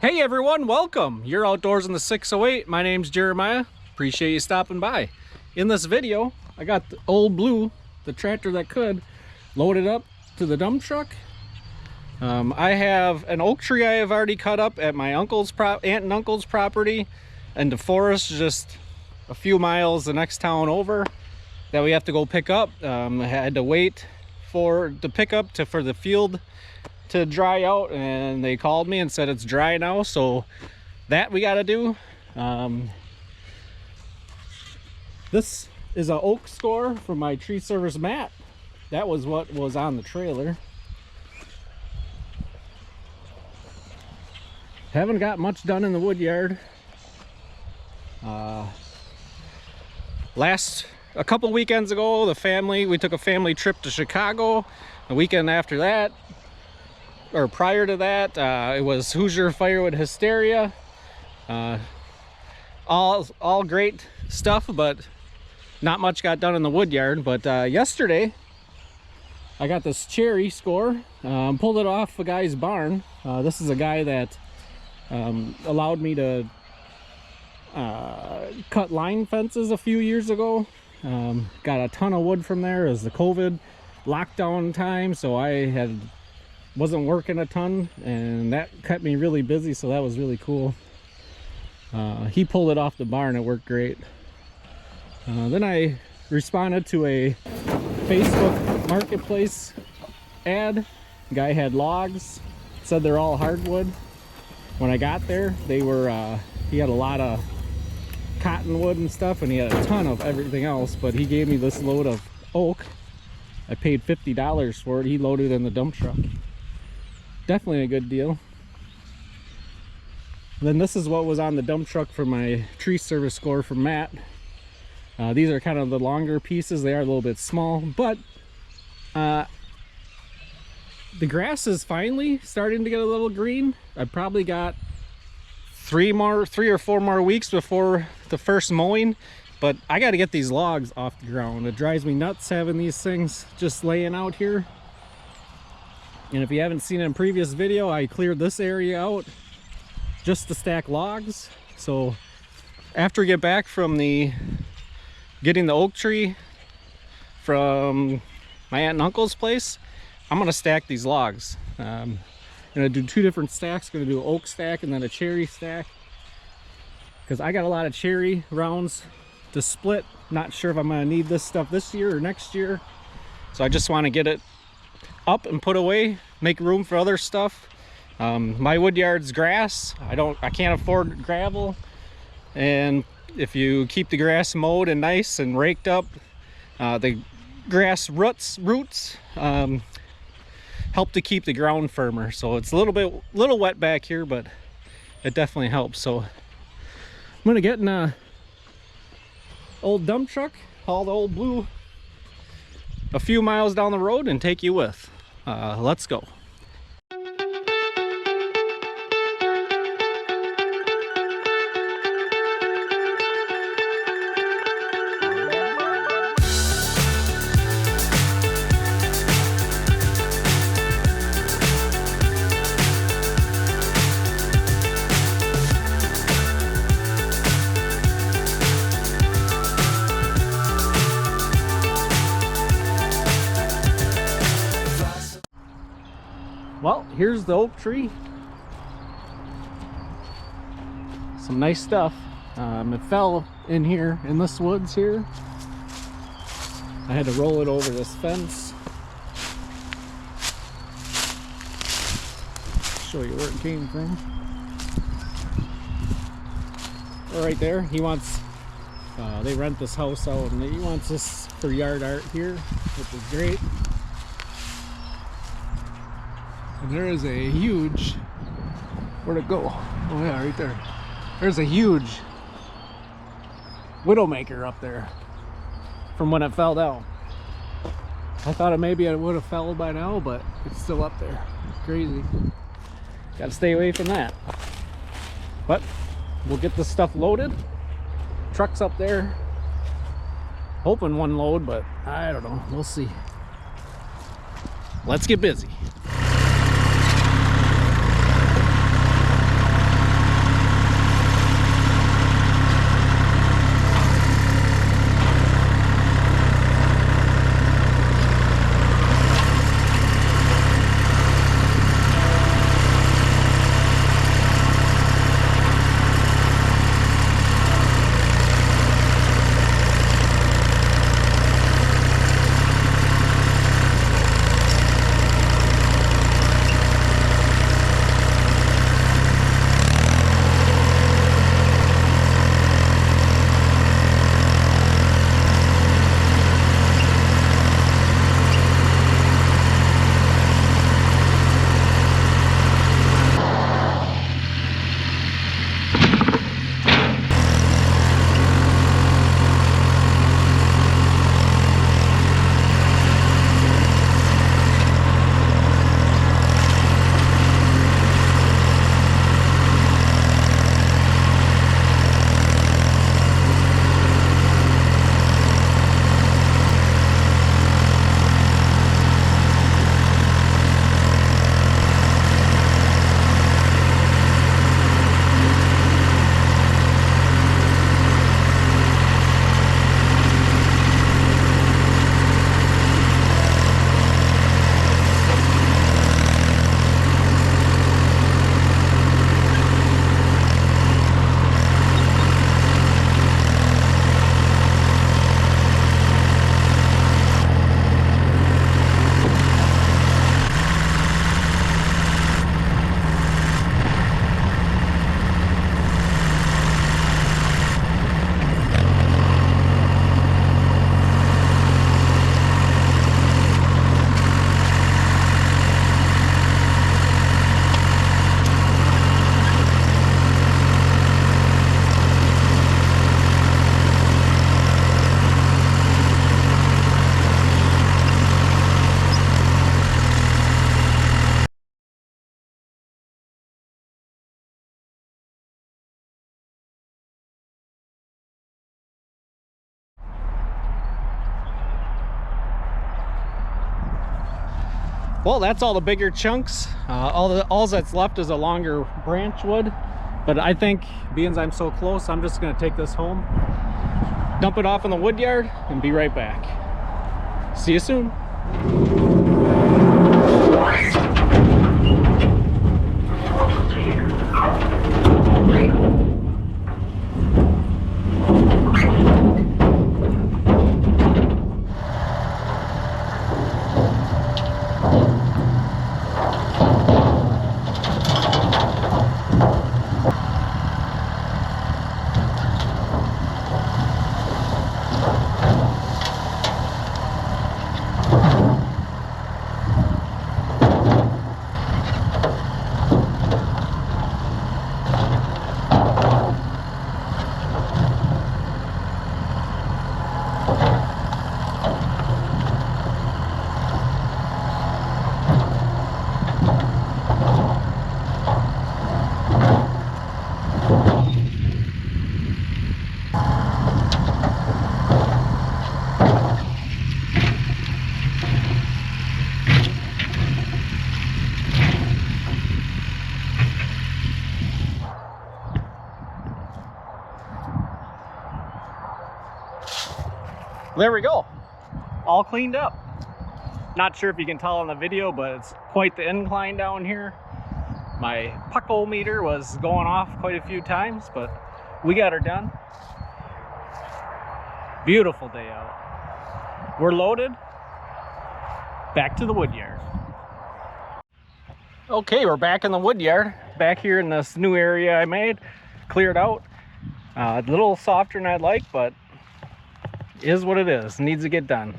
Hey everyone, welcome! You're outdoors in the 608. My name's Jeremiah. Appreciate you stopping by. In this video, I got the old blue, the tractor that could, loaded up to the dump truck. I have an oak tree I have already cut up at my aunt and uncle's property, and the forest just a few miles the next town over that we have to go pick up. I had to wait for the pickup for the field to dry out, and they called me and said it's dry now, so that we got to do. This is an oak score from my tree service mat. That was what was on the trailer. Haven't got much done in the wood yard. A couple weekends ago, we took a family trip to Chicago. The weekend after that, or prior to that, it was Hoosier Firewood Hysteria. All great stuff, but not much got done in the wood yard. But yesterday I got this cherry score, pulled it off a guy's barn. This is a guy that allowed me to cut line fences a few years ago. Got a ton of wood from there as the COVID lockdown time, so I wasn't working a ton, and that kept me really busy, so that was really cool. He pulled it off the barn. It worked great. Then I responded to a Facebook marketplace ad. The guy had logs, said they're all hardwood. When I got there, they were he had a lot of cottonwood and stuff, and he had a ton of everything else, but he gave me this load of oak. I paid $50 for it. He loaded it in the dump truck. Definitely a good deal. And then this is what was on the dump truck for my tree service score from Matt. These are kind of the longer pieces. They are a little bit small, but the grass is finally starting to get a little green. I probably got three or four more weeks before the first mowing, but I got to get these logs off the ground. It drives me nuts having these things just laying out here. And if you haven't seen it in a previous video, I cleared this area out just to stack logs. So after we get back from getting the oak tree from my aunt and uncle's place, I'm gonna stack these logs. I'm gonna do two different stacks. Gonna do an oak stack and then a cherry stack, because I got a lot of cherry rounds to split. Not sure if I'm gonna need this stuff this year or next year, so I just want to get it up and put away, make room for other stuff. My wood yard's grass. I can't afford gravel, and if you keep the grass mowed and nice and raked up, the grass roots help to keep the ground firmer. So it's a little wet back here, but it definitely helps. So I'm gonna get in a old dump truck, haul the old blue a few miles down the road, and take you with. Let's go. Well, here's the oak tree. Some nice stuff. It fell in here in this woods here. I had to roll it over this fence. Show you where it came from. Right there. He wants, they rent this house out, and he wants this for yard art here, which is great. And there is a huge, where'd it go? Oh yeah, right there. There's a huge widowmaker up there from when it fell down. I thought maybe it would have fell by now, but it's still up there. Crazy. Gotta stay away from that. But we'll get this stuff loaded. Truck's up there. Hoping one load, but I don't know. We'll see. Let's get busy. Well, that's all the bigger chunks. All that's left is a longer branch wood. But I think, being I'm so close, I'm just gonna take this home, dump it off in the wood yard, and be right back. See you soon. There we go, all cleaned up. Not sure if you can tell on the video, but it's quite the incline down here. My puckometer was going off quite a few times, but we got her done. Beautiful day out. We're loaded. Back to the wood yard. Okay, we're back in the wood yard. Back here in this new area I made, cleared out. A little softer than I'd like, but is what it is. Needs to get done.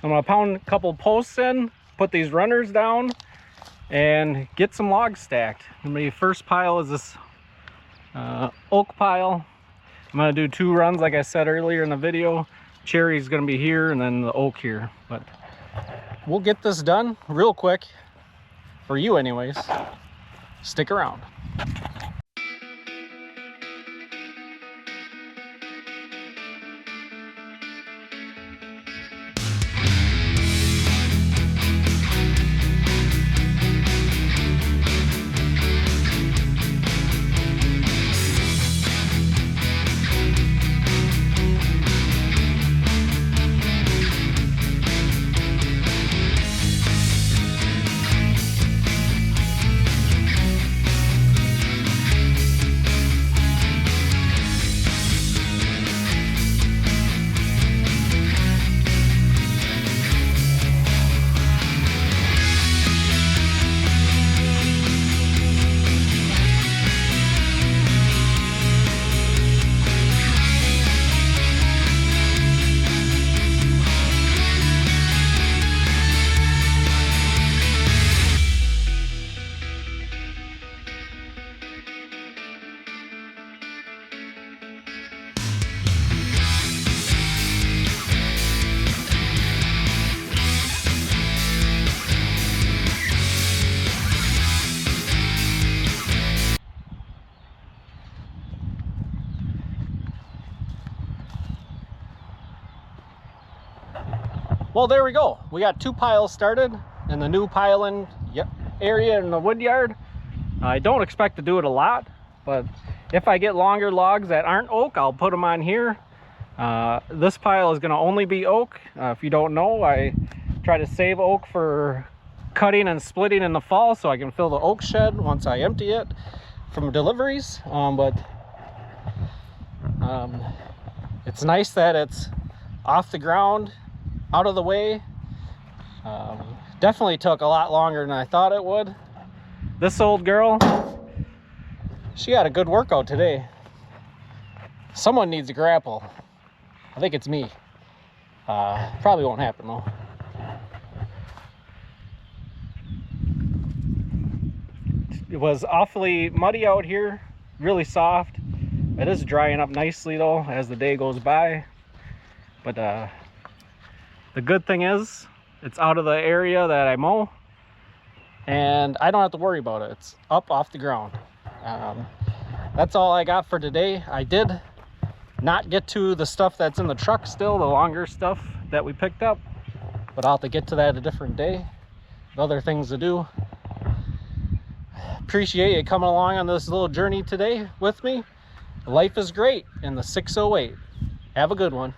I'm gonna pound a couple posts in, put these runners down, and get some logs stacked. My first pile is this oak pile. I'm gonna do 2 runs like I said earlier in the video. Cherry's gonna be here and then the oak here. But we'll get this done real quick, for you anyways. Stick around. Well, there we go. We got 2 piles started in the new piling area in the wood yard. I don't expect to do it a lot, but if I get longer logs that aren't oak, I'll put them on here. This pile is going to only be oak. If you don't know, I try to save oak for cutting and splitting in the fall so I can fill the oak shed once I empty it from deliveries. It's nice that it's off the ground, out of the way. Definitely took a lot longer than I thought it would. This old girl, she had a good workout today. Someone needs a grapple. I think it's me. Probably won't happen though. It was awfully muddy out here, really soft. It is drying up nicely though as the day goes by. But the good thing is it's out of the area that I mow and I don't have to worry about it. It's up off the ground. That's all I got for today. I did not get to the stuff that's in the truck still, the longer stuff that we picked up, but I'll have to get to that a different day. other things to do. Appreciate you coming along on this little journey today with me. Life is great in the 608. Have a good one.